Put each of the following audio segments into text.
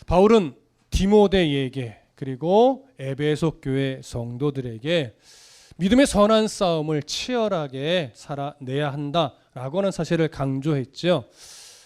바울은 디모데에게 그리고 에베소 교회 성도들에게 믿음의 선한 싸움을 치열하게 살아내야 한다라고 하는 사실을 강조했죠.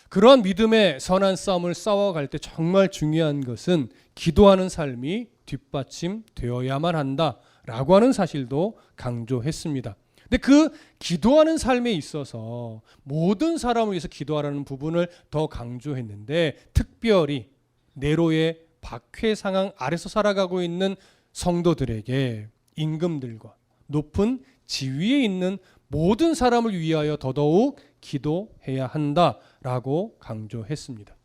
그러한 믿음의 선한 싸움을 싸워갈 때 정말 중요한 것은 기도하는 삶이 뒷받침되어야만 한다라고 하는 사실도 강조했습니다. 근데 그 기도하는 삶에 있어서 모든 사람을 위해서 기도하라는 부분을 더 강조했는데, 특별히 네로의 박해 상황 아래서 살아가고 있는 성도들에게 임금들과 높은 지위에 있는 모든 사람을 위하여 더더욱 기도해야 한다라고 강조했습니다.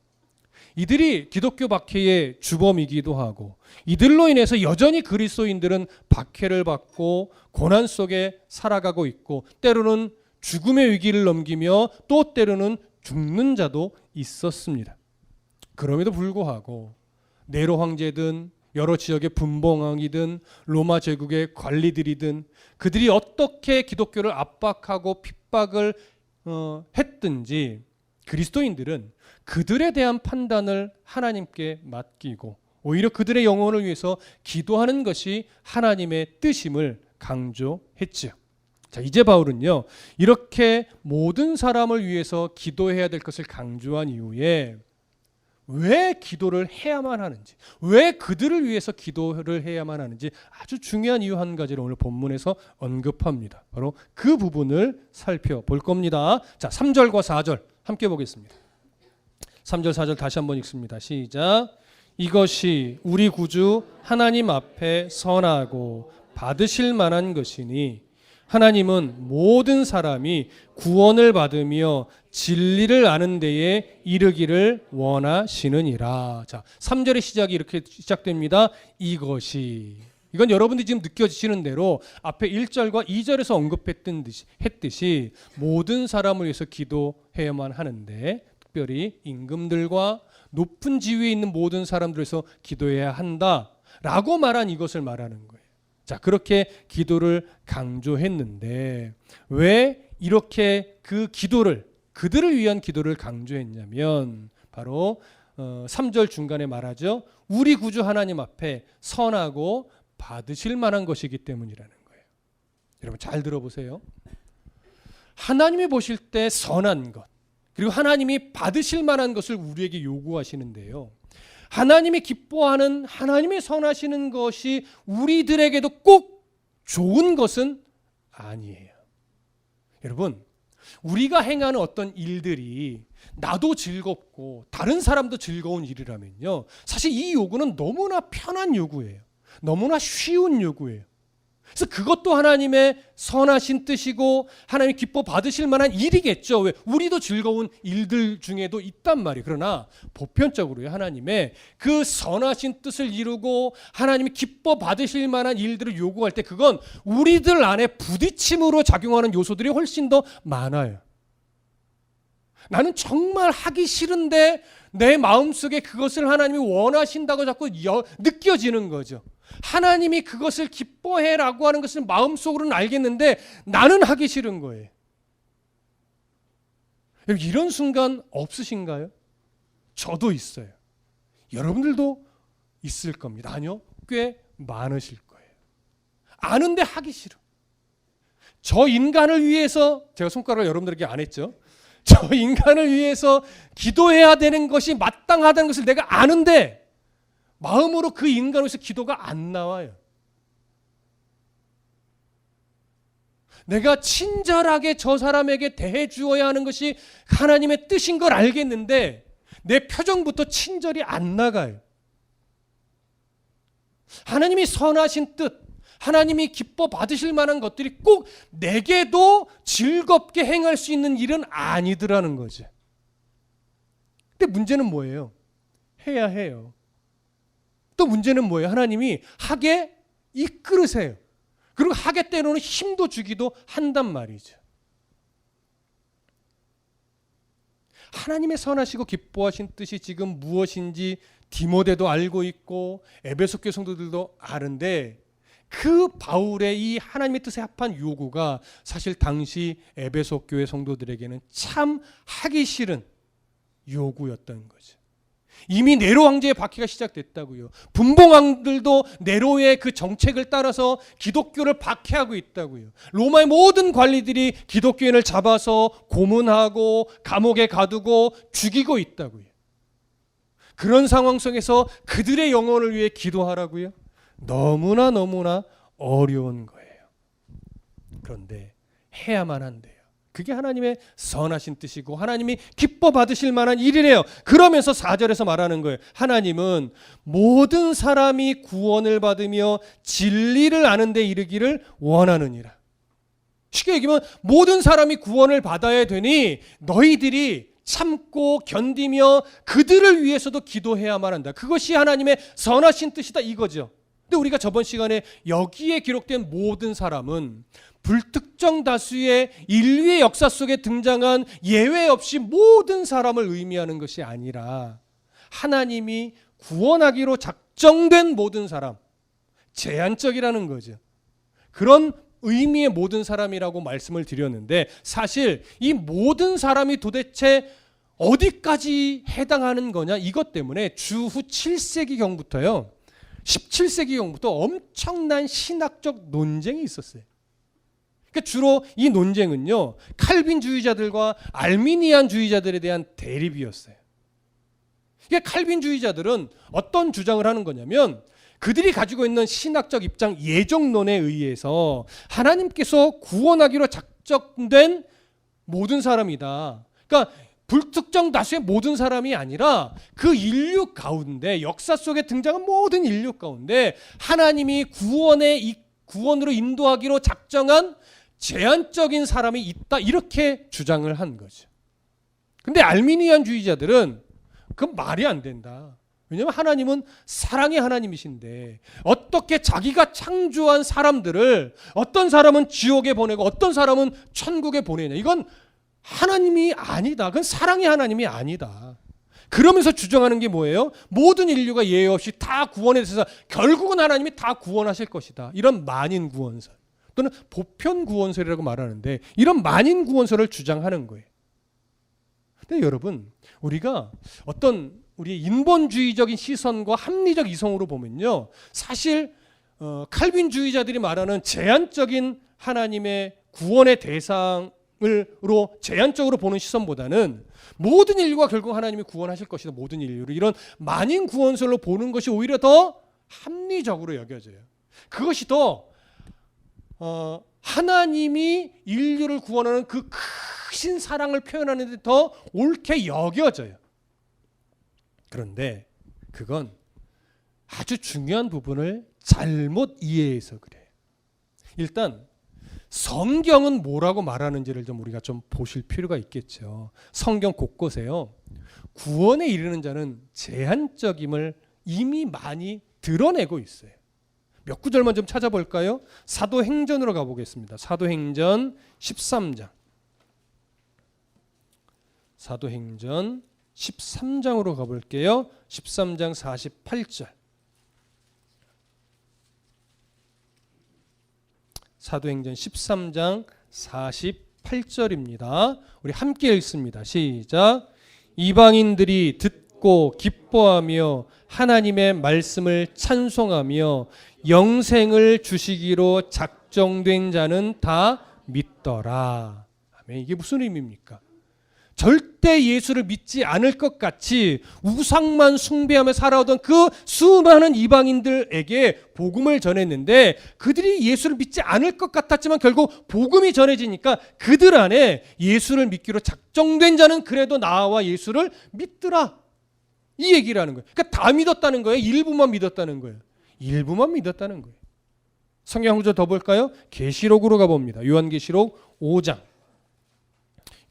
이들이 기독교 박해의 주범이기도 하고, 이들로 인해서 여전히 그리스도인들은 박해를 받고 고난 속에 살아가고 있고, 때로는 죽음의 위기를 넘기며 또 때로는 죽는 자도 있었습니다. 그럼에도 불구하고 네로 황제든 여러 지역의 분봉왕이든 로마 제국의 관리들이든 그들이 어떻게 기독교를 압박하고 핍박을 했든지 그리스도인들은 그들에 대한 판단을 하나님께 맡기고 오히려 그들의 영혼을 위해서 기도하는 것이 하나님의 뜻임을 강조했죠. 자, 이제 바울은요, 이렇게 모든 사람을 위해서 기도해야 될 것을 강조한 이후에 왜 기도를 해야만 하는지, 왜 그들을 위해서 기도를 해야만 하는지 아주 중요한 이유 한 가지를 오늘 본문에서 언급합니다. 바로 그 부분을 살펴볼 겁니다. 자, 3절과 4절 함께 보겠습니다. 3절 4절 다시 한번 읽습니다. 시작. 이것이 우리 구주 하나님 앞에 선하고 받으실 만한 것이니 하나님은 모든 사람이 구원을 받으며 진리를 아는 데에 이르기를 원하시느니라. 자, 3절의 시작이 이렇게 시작됩니다. 이것이. 이건 여러분들이 지금 느껴지시는 대로 앞에 1절과 2절에서 언급했듯이 모든 사람을 위해서 기도해야만 하는데, 특별히 임금들과 높은 지위에 있는 모든 사람들을 위해서 기도해야 한다라고 말한 이것을 말하는 거예요. 자, 그렇게 기도를 강조했는데 왜 이렇게 그 기도를, 그들을 위한 기도를 강조했냐면 바로 3절 중간에 말하죠. 우리 구주 하나님 앞에 선하고 받으실 만한 것이기 때문이라는 거예요. 여러분 잘 들어보세요. 하나님이 보실 때 선한 것, 그리고 하나님이 받으실 만한 것을 우리에게 요구하시는데요, 하나님이 기뻐하는, 하나님이 선하시는 것이 우리들에게도 꼭 좋은 것은 아니에요. 여러분, 우리가 행하는 어떤 일들이 나도 즐겁고 다른 사람도 즐거운 일이라면요, 사실 이 요구는 너무나 편한 요구예요. 너무나 쉬운 요구예요. 그래서 그것도 하나님의 선하신 뜻이고 하나님 기뻐 받으실 만한 일이겠죠. 왜? 우리도 즐거운 일들 중에도 있단 말이에요. 그러나 보편적으로요, 하나님의 그 선하신 뜻을 이루고 하나님이 기뻐 받으실 만한 일들을 요구할 때 그건 우리들 안에 부딪힘으로 작용하는 요소들이 훨씬 더 많아요. 나는 정말 하기 싫은데 내 마음속에 그것을 하나님이 원하신다고 자꾸 느껴지는 거죠. 하나님이 그것을 기뻐해라고 하는 것을 마음속으로는 알겠는데 나는 하기 싫은 거예요. 이런 순간 없으신가요? 저도 있어요. 여러분들도 있을 겁니다. 아니요, 꽤 많으실 거예요. 아는데 하기 싫어. 저 인간을 위해서, 제가 손가락을 여러분들에게 안 했죠. 저 인간을 위해서 기도해야 되는 것이 마땅하다는 것을 내가 아는데 마음으로 그 인간을 위해서 기도가 안 나와요. 내가 친절하게 저 사람에게 대해 주어야 하는 것이 하나님의 뜻인 걸 알겠는데 내 표정부터 친절이 안 나가요. 하나님이 선하신 뜻, 하나님이 기뻐 받으실 만한 것들이 꼭 내게도 즐겁게 행할 수 있는 일은 아니더라는 거죠. 근데 문제는 뭐예요? 해야 해요. 또 문제는 뭐예요? 하나님이 하게 이끌으세요. 그리고 하게 때로는 힘도 주기도 한단 말이죠. 하나님의 선하시고 기뻐하신 뜻이 지금 무엇인지 디모데도 알고 있고 에베소 교회 성도들도 아는데, 그 바울의 이 하나님의 뜻에 합한 요구가 사실 당시 에베소 교회 성도들에게는 참 하기 싫은 요구였던 거죠. 이미 네로 황제의 박해가 시작됐다고요. 분봉왕들도 네로의 그 정책을 따라서 기독교를 박해하고 있다고요. 로마의 모든 관리들이 기독교인을 잡아서 고문하고 감옥에 가두고 죽이고 있다고요. 그런 상황 속에서 그들의 영혼을 위해 기도하라고요? 너무나 어려운 거예요. 그런데 해야만 한대요. 그게 하나님의 선하신 뜻이고 하나님이 기뻐 받으실 만한 일이래요. 그러면서 4절에서 말하는 거예요. 하나님은 모든 사람이 구원을 받으며 진리를 아는 데 이르기를 원하느니라. 쉽게 얘기하면 모든 사람이 구원을 받아야 되니 너희들이 참고 견디며 그들을 위해서도 기도해야만 한다. 그것이 하나님의 선하신 뜻이다 이거죠. 근데 우리가 저번 시간에 여기에 기록된 모든 사람은 불특정 다수의 인류의 역사 속에 등장한 예외 없이 모든 사람을 의미하는 것이 아니라 하나님이 구원하기로 작정된 모든 사람, 제한적이라는 거죠. 그런 의미의 모든 사람이라고 말씀을 드렸는데 사실 이 모든 사람이 도대체 어디까지 해당하는 거냐 이것 때문에 주후 7세기경부터요 17세기경부터 엄청난 신학적 논쟁이 있었어요. 그러니까 주로 이 논쟁은요 칼빈주의자들과 알미니안주의자들에 대한 대립이었어요. 그러니까 칼빈주의자들은 어떤 주장을 하는 거냐면 그들이 가지고 있는 신학적 입장 예정론에 의해서 하나님께서 구원하기로 작정된 모든 사람이다. 그러니까 불특정 다수의 모든 사람이 아니라 그 인류 가운데 역사 속에 등장한 모든 인류 가운데 하나님이 구원으로 인도하기로 작정한 제한적인 사람이 있다 이렇게 주장을 한 거죠. 근데 알미니안주의자들은 그건 말이 안 된다. 왜냐하면 하나님은 사랑의 하나님이신데 어떻게 자기가 창조한 사람들을 어떤 사람은 지옥에 보내고 어떤 사람은 천국에 보내냐. 이건 하나님이 아니다. 그건 사랑의 하나님이 아니다. 그러면서 주장하는 게 뭐예요? 모든 인류가 예외 없이 다 구원에 대해서 결국은 하나님이 다 구원하실 것이다. 이런 만인 구원설 또는 보편 구원설이라고 말하는데 이런 만인 구원설을 주장하는 거예요. 근데 여러분 우리가 어떤 우리의 인본주의적인 시선과 합리적 이성으로 보면요 사실 칼빈주의자들이 말하는 제한적인 하나님의 구원의 대상으로 제한적으로 보는 시선보다는 모든 인류가 결국 하나님이 구원하실 것이다. 모든 인류를 이런 만인 구원설로 보는 것이 오히려 더 합리적으로 여겨져요. 그것이 더 하나님이 인류를 구원하는 그 크신 사랑을 표현하는 데 더 옳게 여겨져요. 그런데 그건 아주 중요한 부분을 잘못 이해해서 그래요. 일단 성경은 뭐라고 말하는지를 좀 우리가 좀 보실 필요가 있겠죠. 성경 곳곳에요. 구원에 이르는 자는 제한적임을 이미 많이 드러내고 있어요. 몇 구절만 좀 찾아볼까요? 사도행전으로 가보겠습니다. 사도행전 13장. 사도행전 13장으로 가볼게요. 13장 48절. 사도행전 13장 48절입니다. 우리 함께 읽습니다. 시작. 이방인들이 듣고 기뻐하며 하나님의 말씀을 찬송하며 영생을 주시기로 작정된 자는 다 믿더라. 아멘. 이게 무슨 의미입니까? 절대 예수를 믿지 않을 것 같이 우상만 숭배하며 살아오던 그 수많은 이방인들에게 복음을 전했는데 그들이 예수를 믿지 않을 것 같았지만 결국 복음이 전해지니까 그들 안에 예수를 믿기로 작정된 자는 그래도 나와 예수를 믿더라. 이 얘기를 하는 거예요. 그러니까 다 믿었다는 거예요? 일부만 믿었다는 거예요? 일부만 믿었다는 거예요. 성경 한 구절 더 볼까요? 계시록으로 가봅니다. 요한계시록 5장.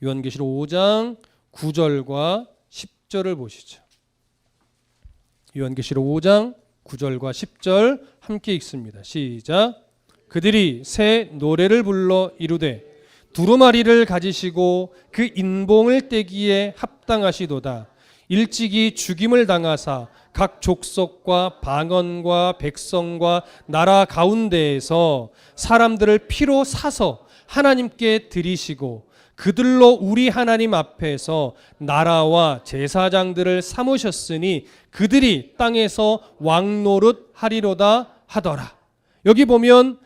요한계시록 5장 9절과 10절을 보시죠. 요한계시록 5장 9절과 10절 함께 읽습니다. 시작. 그들이 새 노래를 불러 이르되 두루마리를 가지시고 그 인봉을 떼기에 합당하시도다. 일찍이 죽임을 당하사 각 족속과 방언과 백성과 나라 가운데에서 사람들을 피로 사서 하나님께 드리시고 그들로 우리 하나님 앞에서 나라와 제사장들을 삼으셨으니 그들이 땅에서 왕노릇 하리로다 하더라. 여기 보면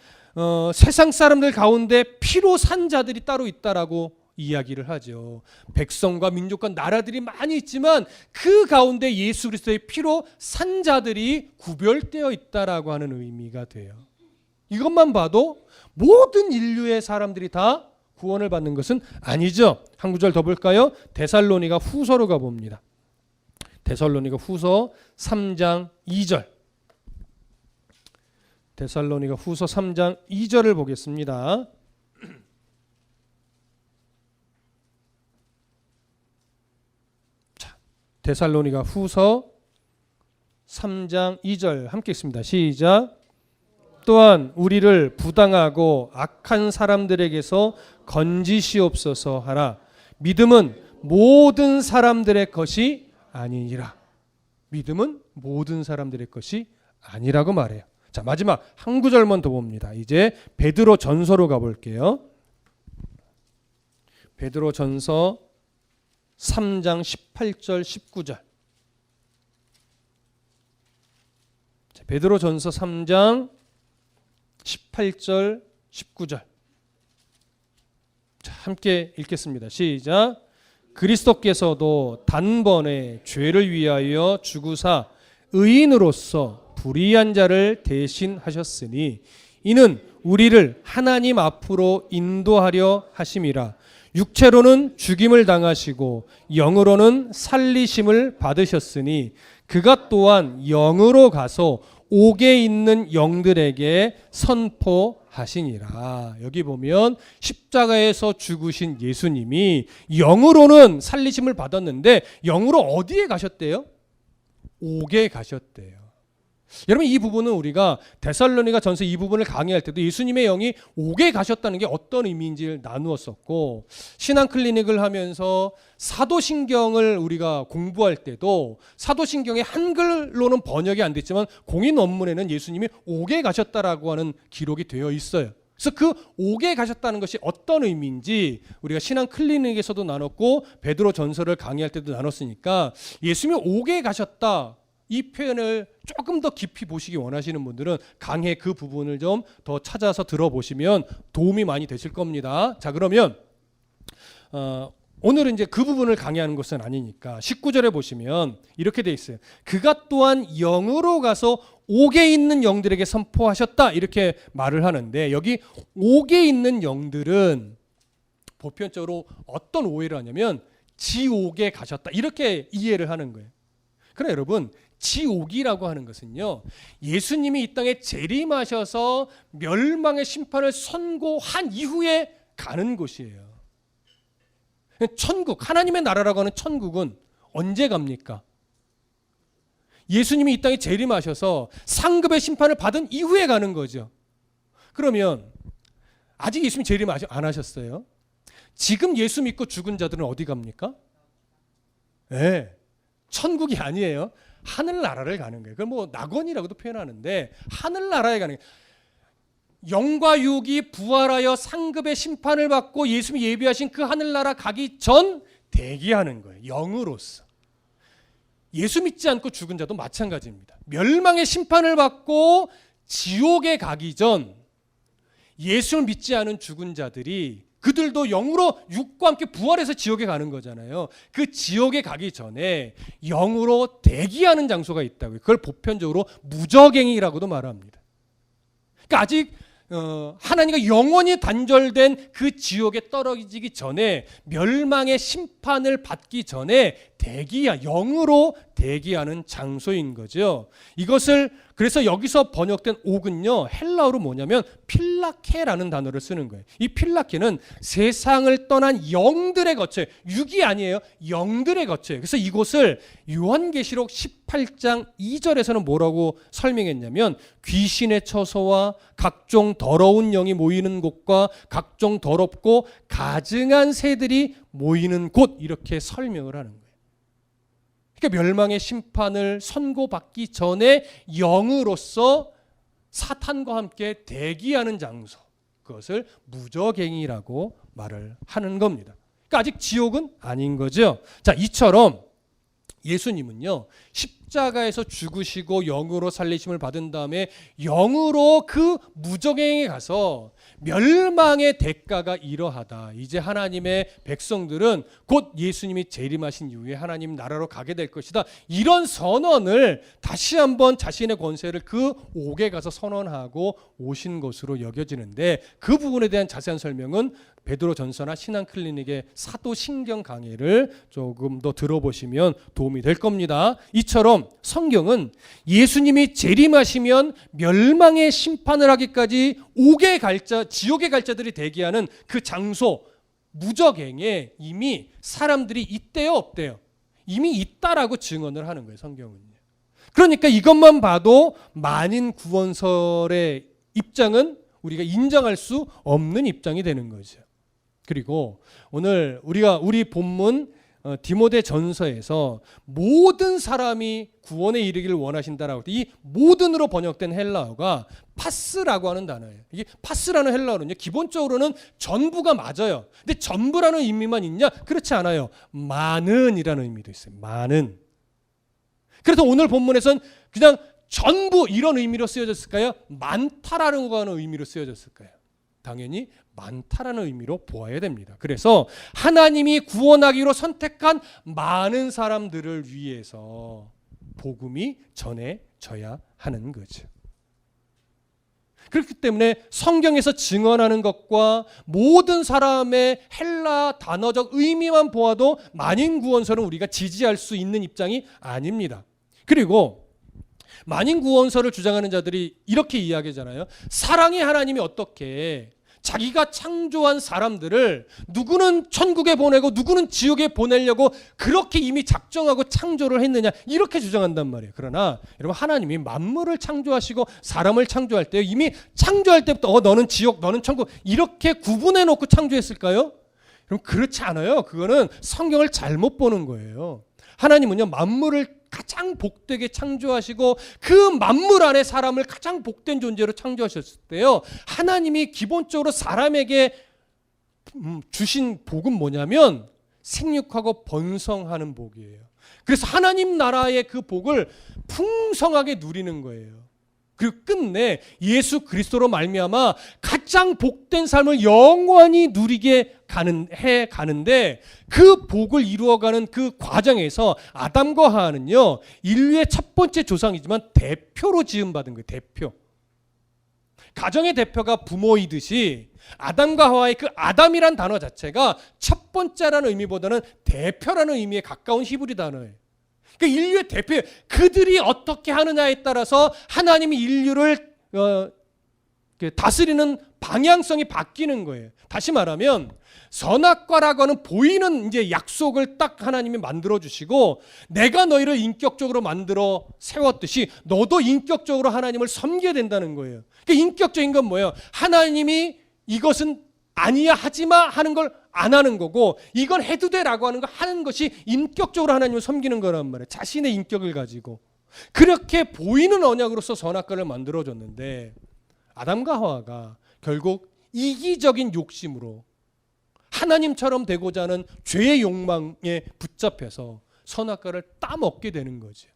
세상 사람들 가운데 피로 산 자들이 따로 있다라고 이야기를 하죠. 백성과 민족과 나라들이 많이 있지만 그 가운데 예수 그리스도의 피로 산 자들이 구별되어 있다라고 하는 의미가 돼요. 이것만 봐도 모든 인류의 사람들이 다 구원을 받는 것은 아니죠. 한 구절 더 볼까요? 데살로니가 후서로 가봅니다. 데살로니가 후서 3장 2절. 데살로니가 후서 3장 2절을 보겠습니다. 자, 데살로니가 후서 3장 2절 함께 읽습니다. 시작. 또한 우리를 부당하고 악한 사람들에게서 건지시옵소서 하라. 믿음은 모든 사람들의 것이 아니니라. 믿음은 모든 사람들의 것이 아니라고 말해요. 자, 마지막 한 구절만 더 봅니다. 이제 베드로 전서로 가볼게요. 베드로 전서 3장 18절 19절. 자, 베드로 전서 3장 18절 19절. 자, 함께 읽겠습니다. 시작. 그리스도께서도 단번에 죄를 위하여 죽으사 의인으로서 불의한 자를 대신하셨으니 이는 우리를 하나님 앞으로 인도하려 하심이라. 육체로는 죽임을 당하시고 영으로는 살리심을 받으셨으니 그가 또한 영으로 가서 옥에 있는 영들에게 선포하시니라. 여기 보면 십자가에서 죽으신 예수님이 영으로는 살리심을 받았는데 영으로 어디에 가셨대요? 옥에 가셨대요. 여러분, 이 부분은 우리가 데살로니가 전서 이 부분을 강의할 때도 예수님의 영이 옥에 가셨다는 게 어떤 의미인지를 나누었었고, 신앙 클리닉을 하면서 사도신경을 우리가 공부할 때도 사도신경의 한글로는 번역이 안 됐지만 공인 원문에는 예수님이 옥에 가셨다라고 하는 기록이 되어 있어요. 그래서 그 옥에 가셨다는 것이 어떤 의미인지 우리가 신앙 클리닉에서도 나눴고 베드로 전서를 강의할 때도 나눴으니까, 예수님이 옥에 가셨다 이 표현을 조금 더 깊이 보시기 원하시는 분들은 강의 그 부분을 좀 더 찾아서 들어보시면 도움이 많이 되실 겁니다. 자, 그러면 오늘은 이제 그 부분을 강의하는 것은 아니니까 19절에 보시면 이렇게 돼 있어요. 그가 또한 영으로 가서 옥에 있는 영들에게 선포하셨다 이렇게 말을 하는데, 여기 옥에 있는 영들은 보편적으로 어떤 오해를 하냐면 지옥에 가셨다 이렇게 이해를 하는 거예요. 그러나 여러분, 지옥이라고 하는 것은요, 예수님이 이 땅에 재림하셔서 멸망의 심판을 선고한 이후에 가는 곳이에요. 천국, 하나님의 나라라고 하는 천국은 언제 갑니까? 예수님이 이 땅에 재림하셔서 상급의 심판을 받은 이후에 가는 거죠. 그러면 아직 예수님이 재림 안 하셨어요. 지금 예수 믿고 죽은 자들은 어디 갑니까? 네, 천국이 아니에요. 하늘나라를 가는 거예요. 그걸 뭐 낙원이라고도 표현하는데 하늘나라에 가는 거예요. 영과 육이 부활하여 상급의 심판을 받고 예수님이 예비하신 그 하늘나라 가기 전 대기하는 거예요. 영으로서. 예수 믿지 않고 죽은 자도 마찬가지입니다. 멸망의 심판을 받고 지옥에 가기 전 예수를 믿지 않은 죽은 자들이, 그들도 영으로 육과 함께 부활해서 지옥에 가는 거잖아요. 그 지옥에 가기 전에 영으로 대기하는 장소가 있다고요. 그걸 보편적으로 무저갱이라고도 말합니다. 그러니까 아직 하나님과 영원히 단절된 그 지옥에 떨어지기 전에, 멸망의 심판을 받기 전에 영으로 대기하는 장소인 거죠. 이것을 그래서 여기서 번역된 옥은요, 헬라어로 뭐냐면 필라케라는 단어를 쓰는 거예요. 이 필라케는 세상을 떠난 영들의 거처예요. 육이 아니에요. 영들의 거처예요. 그래서 이곳을 요한계시록 18장 2절에서는 뭐라고 설명했냐면, 귀신의 처소와 각종 더러운 영이 모이는 곳과 각종 더럽고 가증한 새들이 모이는 곳, 이렇게 설명을 하는 거예요. 그러니까 멸망의 심판을 선고받기 전에 영으로서 사탄과 함께 대기하는 장소, 그것을 무저갱이라고 말을 하는 겁니다. 그러니까 아직 지옥은 아닌 거죠. 자, 이처럼 예수님은요, 십자가에서 죽으시고 영으로 살리심을 받은 다음에 영으로 그 무저갱에 가서 멸망의 대가가 이러하다. 이제 하나님의 백성들은 곧 예수님이 재림하신 이후에 하나님 나라로 가게 될 것이다. 이런 선언을 다시 한번 자신의 권세를 그 옥에 가서 선언하고 오신 것으로 여겨지는데, 그 부분에 대한 자세한 설명은 베드로 전서나 신앙 클리닉의 사도신경 강의를 조금 더 들어보시면 도움이 될 겁니다. 이처럼 성경은 예수님이 재림하시면 멸망의 심판을 하기까지 옥에 갈 자, 지옥에 갈 자들이 대기하는 그 장소 무저갱에 이미 사람들이 있대요, 없대요? 이미 있다라고 증언을 하는 거예요, 성경은요. 그러니까 이것만 봐도 만인 구원설의 입장은 우리가 인정할 수 없는 입장이 되는 거죠. 그리고 오늘 우리 본문 디모데 전서에서 모든 사람이 구원에 이르기를 원하신다라고 할 때 이 모든으로 번역된 헬라어가 파스라고 하는 단어예요. 이게 파스라는 헬라어는요, 기본적으로는 전부가 맞아요. 근데 전부라는 의미만 있냐? 그렇지 않아요. 많은이라는 의미도 있어요. 많은. 그래서 오늘 본문에서는 그냥 전부 이런 의미로 쓰여졌을까요? 많다라는 하는 의미로 쓰여졌을까요? 당연히 많다라는 의미로 보아야 됩니다. 그래서 하나님이 구원하기로 선택한 많은 사람들을 위해서 복음이 전해져야 하는 거죠. 그렇기 때문에 성경에서 증언하는 것과 모든 사람의 헬라 단어적 의미만 보아도 만인 구원설은 우리가 지지할 수 있는 입장이 아닙니다. 그리고 만인 구원설을 주장하는 자들이 이렇게 이야기하잖아요. 사랑의 하나님이 어떻게 자기가 창조한 사람들을 누구는 천국에 보내고 누구는 지옥에 보내려고 그렇게 이미 작정하고 창조를 했느냐, 이렇게 주장한단 말이에요. 그러나 여러분, 하나님이 만물을 창조하시고 사람을 창조할 때 이미 창조할 때부터 너는 지옥, 너는 천국 이렇게 구분해 놓고 창조했을까요? 그럼 그렇지 않아요. 그거는 성경을 잘못 보는 거예요. 하나님은요, 만물을 가장 복되게 창조하시고 그 만물 안에 사람을 가장 복된 존재로 창조하셨을 때요, 하나님이 기본적으로 사람에게 주신 복은 뭐냐면 생육하고 번성하는 복이에요. 그래서 하나님 나라의 그 복을 풍성하게 누리는 거예요. 그리고 끝내 예수 그리스도로 말미암아 가장 복된 삶을 영원히 누리게 가는데, 그 복을 이루어가는 그 과정에서 아담과 하와는요, 인류의 첫 번째 조상이지만 대표로 지음받은 거예요. 대표. 가정의 대표가 부모이듯이 아담과 하와의 그 아담이란 단어 자체가 첫 번째라는 의미보다는 대표라는 의미에 가까운 히브리 단어예요. 그러니까 인류의 대표, 그들이 어떻게 하느냐에 따라서 하나님이 인류를 다스리는 방향성이 바뀌는 거예요. 다시 말하면 선악과라고 하는 보이는 이제 약속을 딱 하나님이 만들어 주시고, 내가 너희를 인격적으로 만들어 세웠듯이 너도 인격적으로 하나님을 섬겨야 된다는 거예요. 그러니까 인격적인 건 뭐예요? 하나님이 이것은 아니야 하지마 하는 걸 안 하는 거고, 이건 해도 돼라고 하는 거 하는 것이 인격적으로 하나님을 섬기는 거란 말이에요. 자신의 인격을 가지고. 그렇게 보이는 언약으로서 선악과를 만들어줬는데, 아담과 하와가 결국 이기적인 욕심으로 하나님처럼 되고자 하는 죄의 욕망에 붙잡혀서 선악과를 따먹게 되는 거죠.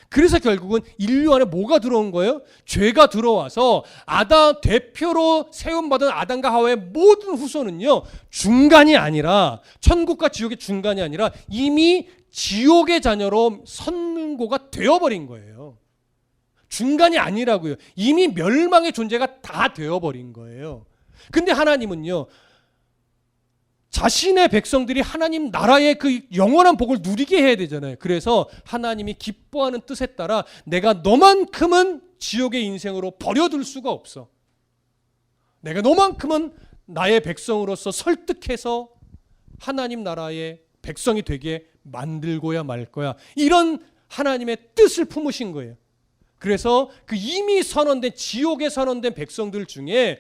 그래서 결국은 인류 안에 뭐가 들어온 거예요? 죄가 들어와서 아담 대표로 세움받은 아담과 하와의 모든 후손은요, 중간이 아니라, 천국과 지옥의 중간이 아니라 이미 지옥의 자녀로 선고가 되어버린 거예요. 중간이 아니라고요. 이미 멸망의 존재가 다 되어버린 거예요. 근데 하나님은요, 자신의 백성들이 하나님 나라의 그 영원한 복을 누리게 해야 되잖아요. 그래서 하나님이 기뻐하는 뜻에 따라 내가 너만큼은 지옥의 인생으로 버려둘 수가 없어. 내가 너만큼은 나의 백성으로서 설득해서 하나님 나라의 백성이 되게 만들고야 말 거야. 이런 하나님의 뜻을 품으신 거예요. 그래서 그 이미 선언된, 지옥에 선언된 백성들 중에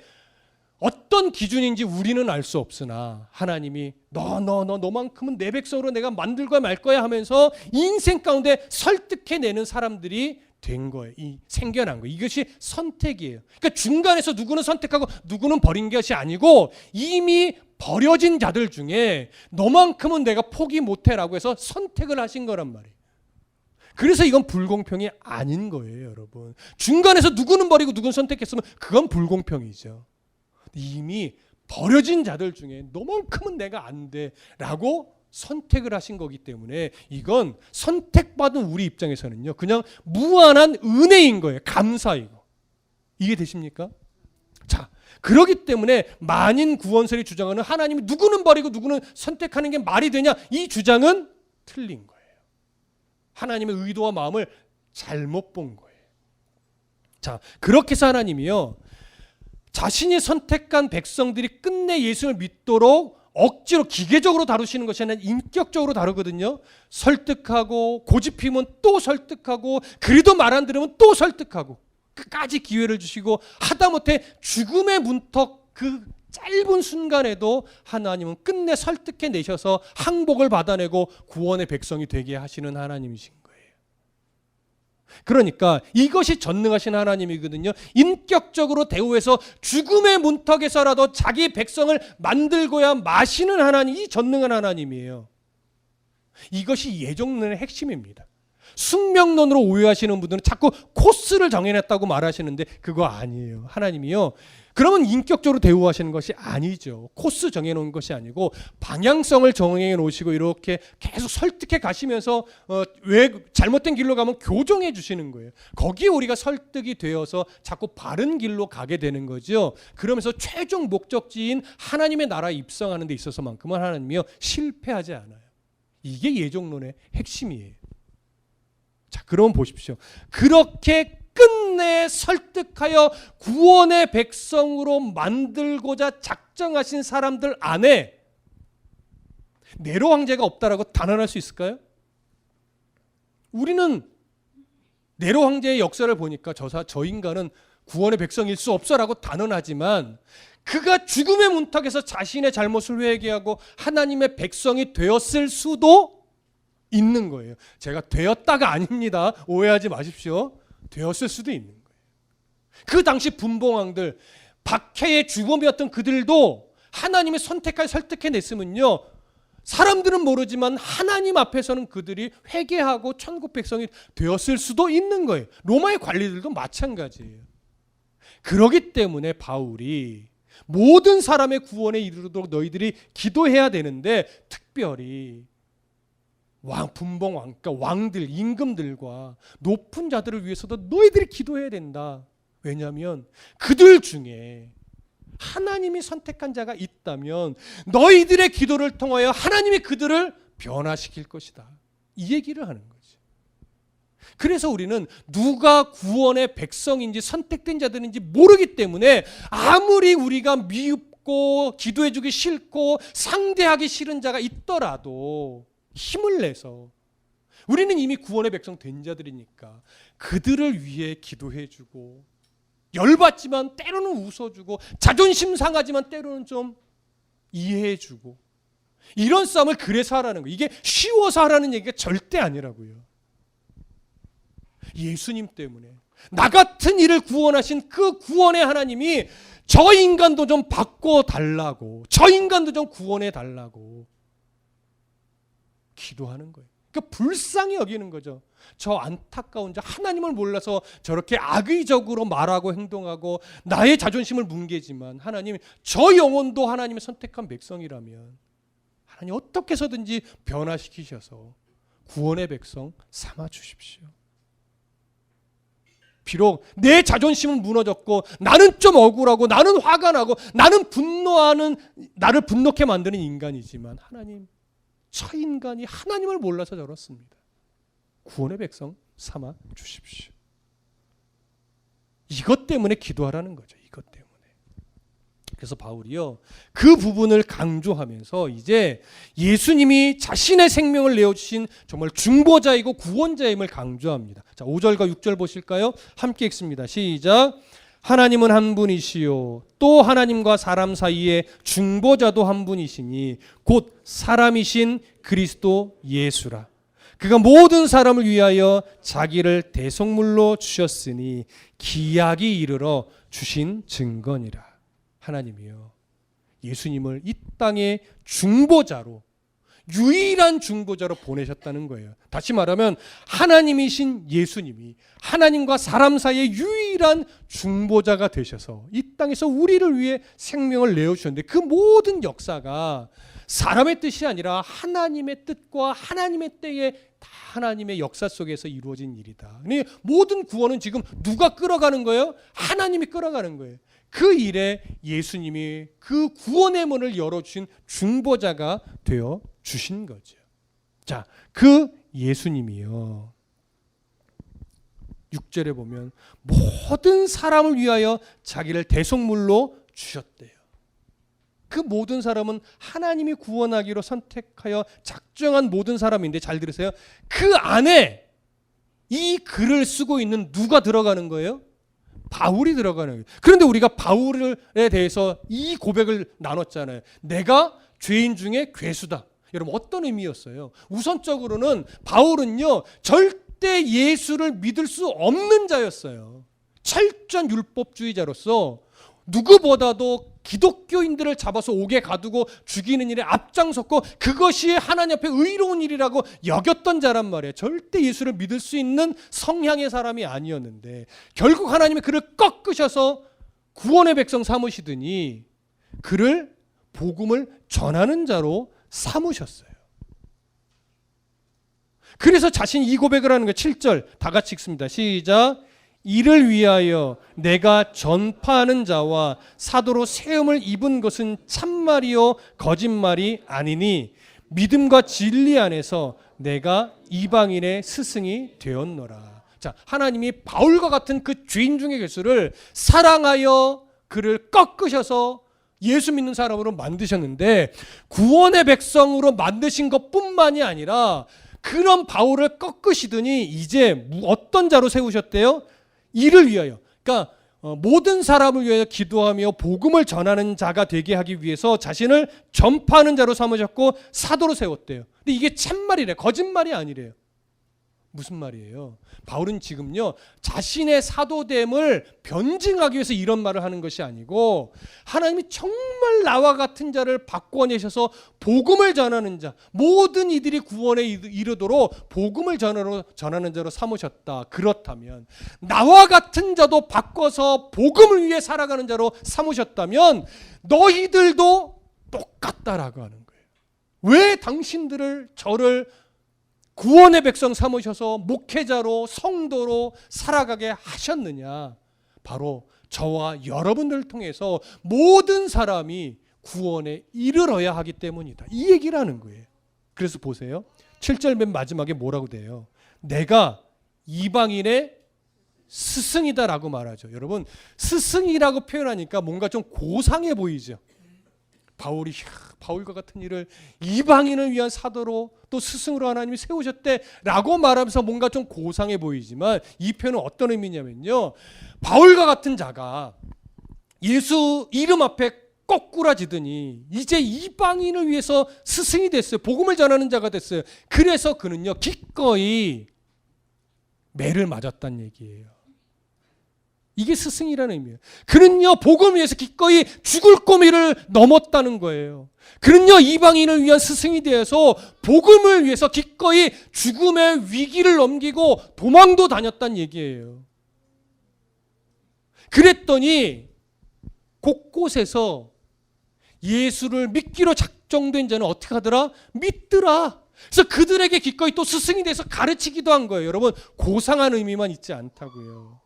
어떤 기준인지 우리는 알 수 없으나 하나님이 너만큼은 내 백성으로 내가 만들고야 말 거야 하면서 인생 가운데 설득해내는 사람들이 된 거예요. 이 생겨난 거예요. 이것이 선택이에요. 그러니까 중간에서 누구는 선택하고 누구는 버린 것이 아니고 이미 버려진 자들 중에 너만큼은 내가 포기 못해라고 해서 선택을 하신 거란 말이에요. 그래서 이건 불공평이 아닌 거예요, 여러분. 중간에서 누구는 버리고 누구는 선택했으면 그건 불공평이죠. 이미 버려진 자들 중에 너만큼은 내가 안 돼라고 선택을 하신 거기 때문에 이건 선택받은 우리 입장에서는요, 그냥 무한한 은혜인 거예요. 감사이고. 이해되십니까? 자, 그렇기 때문에 만인 구원설이 주장하는 하나님이 누구는 버리고 누구는 선택하는 게 말이 되냐, 이 주장은 틀린 거예요. 하나님의 의도와 마음을 잘못 본 거예요. 자, 그렇게 해서 하나님이요, 자신이 선택한 백성들이 끝내 예수를 믿도록 억지로 기계적으로 다루시는 것이 아니라 인격적으로 다루거든요. 설득하고, 고집피면 또 설득하고, 그래도 말 안 들으면 또 설득하고, 끝까지 기회를 주시고, 하다못해 죽음의 문턱 그 짧은 순간에도 하나님은 끝내 설득해 내셔서 항복을 받아내고 구원의 백성이 되게 하시는 하나님이신 거예요. 그러니까 이것이 전능하신 하나님이거든요. 인격적으로 대우해서 죽음의 문턱에서라도 자기 백성을 만들고야 마시는 하나님, 이 전능한 하나님이에요. 이것이 예정론의 핵심입니다. 숙명론으로 오해하시는 분들은 자꾸 코스를 정해냈다고 말하시는데 그거 아니에요. 하나님이요, 그러면 인격적으로 대우하시는 것이 아니죠. 코스 정해놓은 것이 아니고 방향성을 정해 놓으시고 이렇게 계속 설득해 가시면서 왜 잘못된 길로 가면 교정해 주시는 거예요. 거기에 우리가 설득이 되어서 자꾸 바른 길로 가게 되는 거죠. 그러면서 최종 목적지인 하나님의 나라에 입성하는 데 있어서만큼은 하나님이요, 실패하지 않아요. 이게 예정론의 핵심이에요. 자, 그럼 보십시오. 그렇게 끝내 설득하여 구원의 백성으로 만들고자 작정하신 사람들 안에 네로 황제가 없다라고 단언할 수 있을까요? 우리는 네로 황제의 역사를 보니까 저 인간은 구원의 백성일 수 없어라고 단언하지만 그가 죽음의 문턱에서 자신의 잘못을 회개하고 하나님의 백성이 되었을 수도 있는 거예요. 제가 되었다가 아닙니다. 오해하지 마십시오. 되었을 수도 있는 거예요. 그 당시 분봉왕들, 박해의 주범이었던 그들도 하나님의 선택할 설득해냈으면요, 사람들은 모르지만 하나님 앞에서는 그들이 회개하고 천국 백성이 되었을 수도 있는 거예요. 로마의 관리들도 마찬가지예요. 그렇기 때문에 바울이 모든 사람의 구원에 이르도록 너희들이 기도해야 되는데, 특별히 분봉왕, 그러니까 왕들, 임금들과 높은 자들을 위해서도 너희들이 기도해야 된다. 왜냐하면 그들 중에 하나님이 선택한 자가 있다면 너희들의 기도를 통하여 하나님이 그들을 변화시킬 것이다. 이 얘기를 하는 거지. 그래서 우리는 누가 구원의 백성인지 선택된 자들인지 모르기 때문에 아무리 우리가 미흡고 기도해주기 싫고 상대하기 싫은 자가 있더라도 힘을 내서, 우리는 이미 구원의 백성 된 자들이니까 그들을 위해 기도해주고, 열받지만 때로는 웃어주고, 자존심 상하지만 때로는 좀 이해해주고, 이런 싸움을 그래서 하라는 거예요. 이게 쉬워서 하라는 얘기가 절대 아니라고요. 예수님 때문에 나 같은 이를 구원하신 그 구원의 하나님이 저 인간도 좀 바꿔달라고, 저 인간도 좀 구원해달라고 기도하는 거예요. 그러니까 불쌍히 여기는 거죠. 저 안타까운 자, 하나님을 몰라서 저렇게 악의적으로 말하고 행동하고 나의 자존심을 뭉개지만 하나님, 저 영혼도 하나님의 선택한 백성이라면 하나님 어떻게 해서든지 변화시키셔서 구원의 백성 삼아 주십시오. 비록 내 자존심은 무너졌고 나는 좀 억울하고 나는 화가 나고 나는 분노하는, 나를 분노케 만드는 인간이지만 하나님, 저 인간이 하나님을 몰라서 저렇습니다. 구원의 백성 삼아 주십시오. 이것 때문에 기도하라는 거죠. 이것 때문에. 그래서 바울이요, 그 부분을 강조하면서 이제 예수님이 자신의 생명을 내어주신 정말 중보자이고 구원자임을 강조합니다. 자, 5절과 6절 보실까요? 함께 읽습니다. 시작. 하나님은 한 분이시요 또 하나님과 사람 사이에 중보자도 한 분이시니 곧 사람이신 그리스도 예수라. 그가 모든 사람을 위하여 자기를 대속물로 주셨으니 기약이 이르러 주신 증거니라. 하나님이요, 예수님을 이 땅의 중보자로, 유일한 중보자로 보내셨다는 거예요. 다시 말하면 하나님이신 예수님이 하나님과 사람 사이의 유일한 중보자가 되셔서 이 땅에서 우리를 위해 생명을 내어주셨는데, 그 모든 역사가 사람의 뜻이 아니라 하나님의 뜻과 하나님의 때에 다 하나님의 역사 속에서 이루어진 일이다. 모든 구원은 지금 누가 끌어가는 거예요? 하나님이 끌어가는 거예요. 그 일에 예수님이 그 구원의 문을 열어주신 중보자가 되어 주신 거죠. 자, 그 예수님이요, 6절에 보면 모든 사람을 위하여 자기를 대속물로 주셨대요. 그 모든 사람은 하나님이 구원하기로 선택하여 작정한 모든 사람인데, 잘 들으세요. 그 안에 이 글을 쓰고 있는 누가 들어가는 거예요? 바울이 들어가는 거예요. 그런데 우리가 바울에 대해서 이 고백을 나눴잖아요. 내가 죄인 중에 괴수다. 여러분, 어떤 의미였어요? 우선적으로는 바울은요, 절대 예수를 믿을 수 없는 자였어요. 철저한 율법주의자로서 누구보다도 기독교인들을 잡아서 옥에 가두고 죽이는 일에 앞장섰고, 그것이 하나님 앞에 의로운 일이라고 여겼던 자란 말이에요. 절대 예수를 믿을 수 있는 성향의 사람이 아니었는데, 결국 하나님이 그를 꺾으셔서 구원의 백성 삼으시더니 그를 복음을 전하는 자로 삼으셨어요. 그래서 자신이 이 고백을 하는 거예요. 7절 다 같이 읽습니다. 시작. 이를 위하여 내가 전파하는 자와 사도로 세움을 입은 것은 참말이요 거짓말이 아니니 믿음과 진리 안에서 내가 이방인의 스승이 되었노라. 자, 하나님이 바울과 같은 그 죄인 중의 괴수를 사랑하여 그를 꺾으셔서 예수 믿는 사람으로 만드셨는데, 구원의 백성으로 만드신 것뿐만이 아니라 그런 바울을 꺾으시더니 이제 어떤 자로 세우셨대요? 이를 위하여, 그러니까 모든 사람을 위하여 기도하며 복음을 전하는 자가 되게 하기 위해서 자신을 전파하는 자로 삼으셨고 사도로 세웠대요. 근데 이게 참말이래, 거짓말이 아니래요. 무슨 말이에요? 바울은 지금요, 자신의 사도됨을 변증하기 위해서 이런 말을 하는 것이 아니고, 하나님이 정말 나와 같은 자를 바꿔내셔서 복음을 전하는 자, 모든 이들이 구원에 이르도록 복음을 전하는 자로 삼으셨다. 그렇다면 나와 같은 자도 바꿔서 복음을 위해 살아가는 자로 삼으셨다면 너희들도 똑같다라고 하는 거예요. 왜 당신들을, 저를 구원의 백성 삼으셔서 목회자로, 성도로 살아가게 하셨느냐? 바로 저와 여러분들을 통해서 모든 사람이 구원에 이르러야 하기 때문이다. 이 얘기를 하는 거예요. 그래서 보세요. 7절 맨 마지막에 뭐라고 돼요? 내가 이방인의 스승이다라고 말하죠. 여러분, 스승이라고 표현하니까 뭔가 좀 고상해 보이죠. 바울이 바울과 같은 일을 이방인을 위한 사도로 또 스승으로 하나님이 세우셨대라고 말하면서 뭔가 좀 고상해 보이지만, 이 표현은 어떤 의미냐면요, 바울과 같은 자가 예수 이름 앞에 거꾸라지더니 이제 이방인을 위해서 스승이 됐어요. 복음을 전하는 자가 됐어요. 그래서 그는요, 기꺼이 매를 맞았다는 얘기예요. 이게 스승이라는 의미예요. 그는요, 복음을 위해서 기꺼이 죽을 고비를 넘었다는 거예요. 그는요, 이방인을 위한 스승이 되어서 복음을 위해서 기꺼이 죽음의 위기를 넘기고 도망도 다녔다는 얘기예요. 그랬더니 곳곳에서 예수를 믿기로 작정된 자는 어떻게 하더라? 믿더라. 그래서 그들에게 기꺼이 또 스승이 돼서 가르치기도 한 거예요. 여러분, 고상한 의미만 있지 않다고요.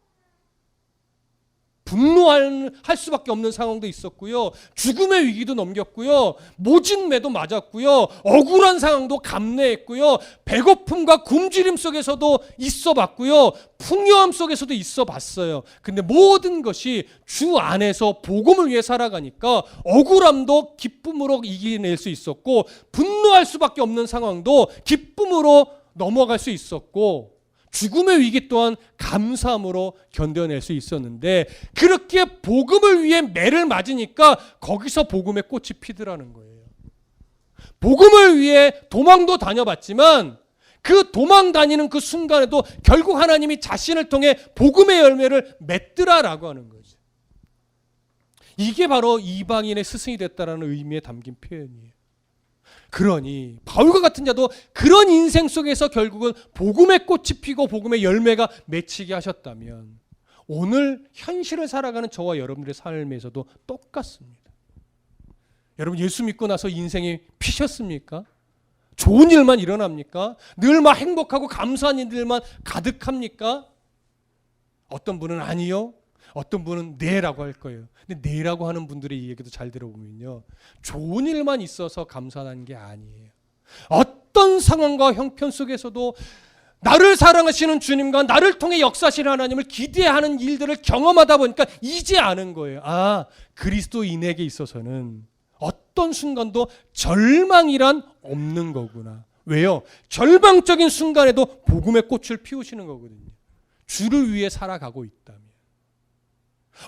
분노할 수밖에 없는 상황도 있었고요. 죽음의 위기도 넘겼고요. 모진 매도 맞았고요. 억울한 상황도 감내했고요. 배고픔과 굶주림 속에서도 있어봤고요. 풍요함 속에서도 있어봤어요. 근데 모든 것이 주 안에서 복음을 위해 살아가니까 억울함도 기쁨으로 이겨낼 수 있었고, 분노할 수밖에 없는 상황도 기쁨으로 넘어갈 수 있었고, 죽음의 위기 또한 감사함으로 견뎌낼 수 있었는데, 그렇게 복음을 위해 매를 맞으니까 거기서 복음의 꽃이 피더라는 거예요. 복음을 위해 도망도 다녀봤지만 그 도망 다니는 그 순간에도 결국 하나님이 자신을 통해 복음의 열매를 맺더라라고 하는 거죠. 이게 바로 이방인의 스승이 됐다라는 의미에 담긴 표현이에요. 그러니 바울과 같은 자도 그런 인생 속에서 결국은 복음의 꽃이 피고 복음의 열매가 맺히게 하셨다면 오늘 현실을 살아가는 저와 여러분들의 삶에서도 똑같습니다. 여러분 예수 믿고 나서 인생이 피셨습니까? 좋은 일만 일어납니까? 늘 막 행복하고 감사한 일들만 가득합니까? 어떤 분은 아니요. 어떤 분은 네라고 할 거예요. 근데 네라고 하는 분들의 얘기도 잘 들어보면요. 좋은 일만 있어서 감사한 게 아니에요. 어떤 상황과 형편 속에서도 나를 사랑하시는 주님과 나를 통해 역사하시는 하나님을 기대하는 일들을 경험하다 보니까 이제 아는 거예요. 아, 그리스도인에게 있어서는 어떤 순간도 절망이란 없는 거구나. 왜요? 절망적인 순간에도 복음의 꽃을 피우시는 거거든요. 주를 위해 살아가고 있다면.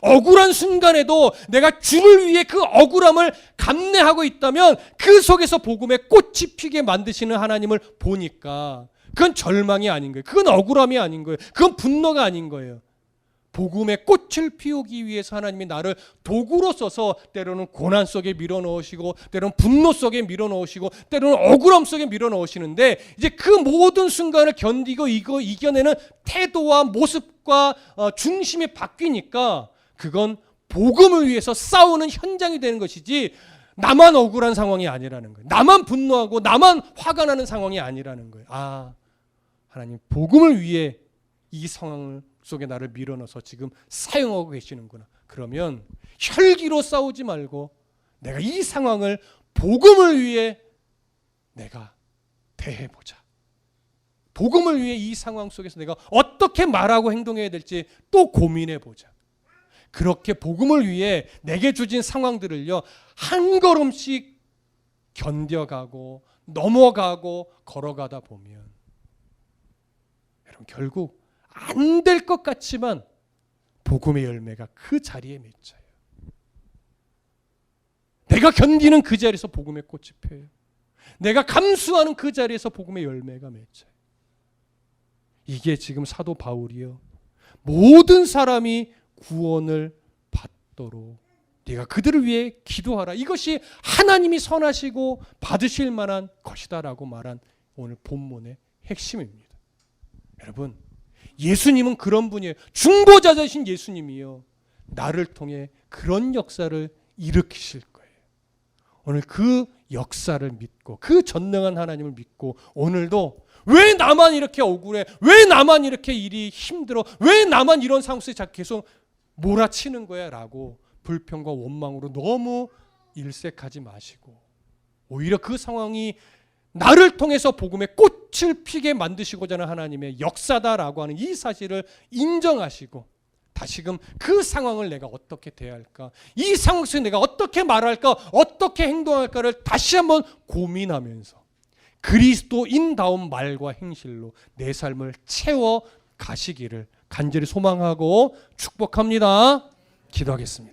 억울한 순간에도 내가 주를 위해 그 억울함을 감내하고 있다면 그 속에서 복음의 꽃이 피게 만드시는 하나님을 보니까 그건 절망이 아닌 거예요. 그건 억울함이 아닌 거예요. 그건 분노가 아닌 거예요. 복음의 꽃을 피우기 위해서 하나님이 나를 도구로 써서 때로는 고난 속에 밀어넣으시고 때로는 분노 속에 밀어넣으시고 때로는 억울함 속에 밀어넣으시는데 이제 그 모든 순간을 견디고 이겨내는 태도와 모습과 중심이 바뀌니까 그건 복음을 위해서 싸우는 현장이 되는 것이지 나만 억울한 상황이 아니라는 거예요. 나만 분노하고 나만 화가 나는 상황이 아니라는 거예요. 아, 하나님 복음을 위해 이 상황 속에 나를 밀어넣어서 지금 사용하고 계시는구나. 그러면 혈기로 싸우지 말고 내가 이 상황을 복음을 위해 내가 대해보자. 복음을 위해 이 상황 속에서 내가 어떻게 말하고 행동해야 될지 또 고민해보자. 그렇게 복음을 위해 내게 주신 상황들을요 한 걸음씩 견뎌가고 넘어가고 걸어가다 보면 여러분 결국 안 될 것 같지만 복음의 열매가 그 자리에 맺혀요. 내가 견디는 그 자리에서 복음의 꽃이 펴요. 내가 감수하는 그 자리에서 복음의 열매가 맺혀요. 이게 지금 사도 바울이요. 모든 사람이 구원을 받도록 네가 그들을 위해 기도하라. 이것이 하나님이 선하시고 받으실 만한 것이다라고 말한 오늘 본문의 핵심입니다. 여러분 예수님은 그런 분이에요. 중보자이신 예수님이요. 나를 통해 그런 역사를 일으키실 거예요. 오늘 그 역사를 믿고 그 전능한 하나님을 믿고 오늘도 왜 나만 이렇게 억울해? 왜 나만 이렇게 일이 힘들어? 왜 나만 이런 상황 속에 계속 몰아치는 거야? 라고 불평과 원망으로 너무 일색하지 마시고 오히려 그 상황이 나를 통해서 복음의 꽃을 피게 만드시고자 하는 하나님의 역사다라고 하는 이 사실을 인정하시고 다시금 그 상황을 내가 어떻게 대할까? 이 상황 속에 내가 어떻게 말할까? 어떻게 행동할까를 다시 한번 고민하면서 그리스도인다운 말과 행실로 내 삶을 채워 가시기를 간절히 소망하고 축복합니다. 기도하겠습니다.